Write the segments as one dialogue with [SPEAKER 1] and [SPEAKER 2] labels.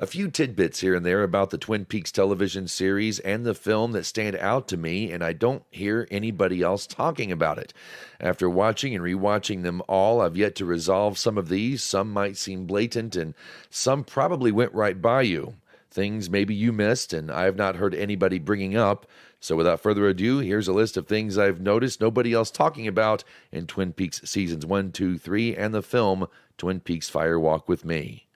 [SPEAKER 1] A few tidbits here and there about the Twin Peaks television series and the film that stand out to me, and I don't hear anybody else talking about it. After watching and rewatching them all, I've yet to resolve some of these. Some might seem blatant, and some probably went right by you. Things maybe you missed, and I have not heard anybody bringing up. So without further ado, here's a list of things I've noticed nobody else talking about in Twin Peaks Seasons 1, 2, 3, and the film Twin Peaks Fire Walk with Me.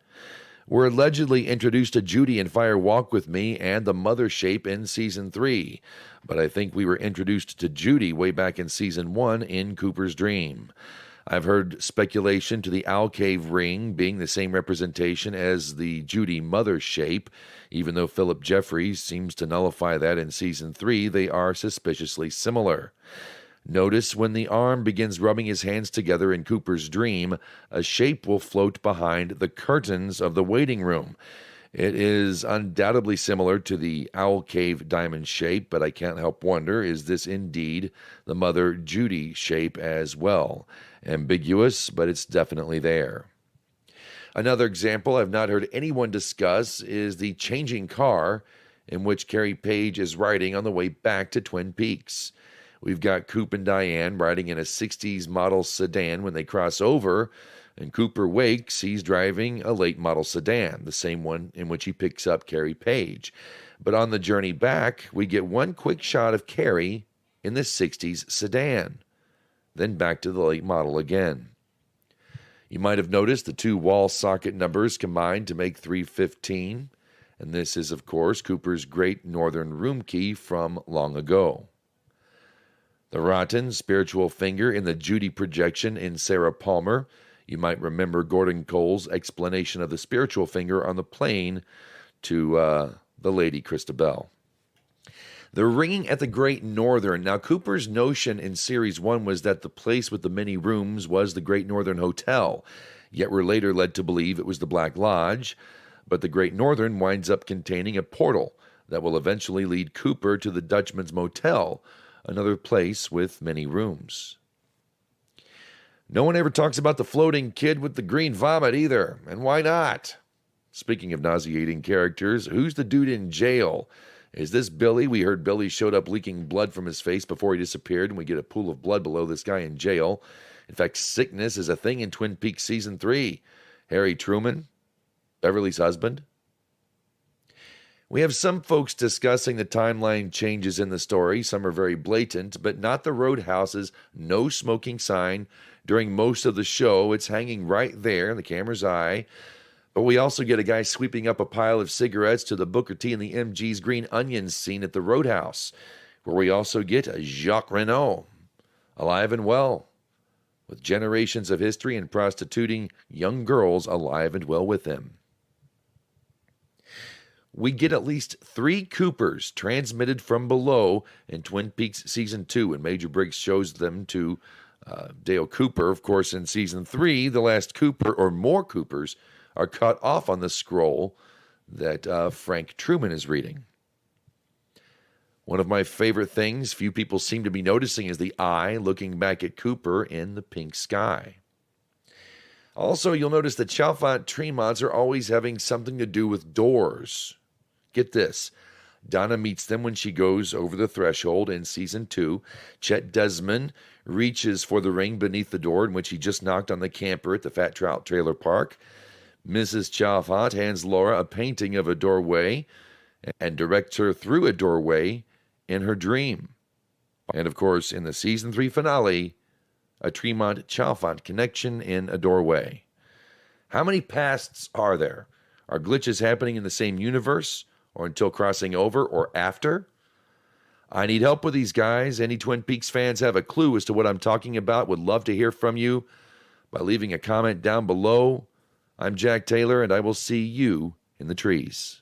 [SPEAKER 1] We're allegedly introduced to Judy in Fire Walk with Me and the Mother Shape in Season 3, but I think we were introduced to Judy way back in Season 1 in Cooper's Dream. I've heard speculation to the Owl Cave ring being the same representation as the Judy Mother Shape. Even though Philip Jeffries seems to nullify that in Season 3, they are suspiciously similar. Notice when the arm begins rubbing his hands together in Cooper's dream, a shape will float behind the curtains of the waiting room. It is undoubtedly similar to the Owl Cave diamond shape, but I can't help wonder, is this indeed the Mother Judy shape as well? Ambiguous, but it's definitely there. Another example I've not heard anyone discuss is the changing car in which Carrie Page is riding on the way back to Twin Peaks. We've got Coop and Diane riding in a 60s model sedan when they cross over, and Cooper wakes. He's driving a late model sedan, the same one in which he picks up Carrie Page. But on the journey back, we get one quick shot of Carrie in the 60s sedan, then back to the late model again. You might have noticed the two wall socket numbers combined to make 315, and this is, of course, Cooper's Great Northern Room Key from long ago. The rotten spiritual finger in the Judy projection in Sarah Palmer. You might remember Gordon Cole's explanation of the spiritual finger on the plane to the Lady Christabel. The ringing at the Great Northern. Now, Cooper's notion in Series 1 was that the place with the many rooms was the Great Northern Hotel, yet we're later led to believe it was the Black Lodge. But the Great Northern winds up containing a portal that will eventually lead Cooper to the Dutchman's Motel, another place with many rooms. No one ever talks about the floating kid with the green vomit either, and why not? Speaking of nauseating characters, who's the dude in jail? Is this Billy? We heard Billy showed up leaking blood from his face before he disappeared, and we get a pool of blood below this guy in jail. In fact, sickness is a thing in Twin Peaks Season 3. Harry Truman, Beverly's husband. We have some folks discussing the timeline changes in the story. Some are very blatant, but not the Roadhouse's no smoking sign during most of the show. It's hanging right there in the camera's eye. But we also get a guy sweeping up a pile of cigarettes to the Booker T and the MG's Green Onions scene at the Roadhouse, where we also get a Jacques Renault, alive and well, with generations of history and prostituting young girls alive and well with him. We get at least 3 Coopers transmitted from below in Twin Peaks Season 2, and Major Briggs shows them to Dale Cooper. Of course, in Season 3, the last Cooper, or more Coopers, are cut off on the scroll that Frank Truman is reading. One of my favorite things few people seem to be noticing is the eye looking back at Cooper in the pink sky. Also, you'll notice that Chalfant Tremonts are always having something to do with doors. Get this. Donna meets them when she goes over the threshold in Season 2. Chet Desmond reaches for the ring beneath the door in which he just knocked on the camper at the Fat Trout Trailer Park. Mrs. Chalfant hands Laura a painting of a doorway and directs her through a doorway in her dream. And of course, in the Season 3 finale, a Tremont-Chalfant connection in a doorway. How many pasts are there? Are glitches happening in the same universe, or until crossing over, or after? I need help with these guys. Any Twin Peaks fans have a clue as to what I'm talking about? Would love to hear from you by leaving a comment down below. I'm Jack Taylor, and I will see you in the trees.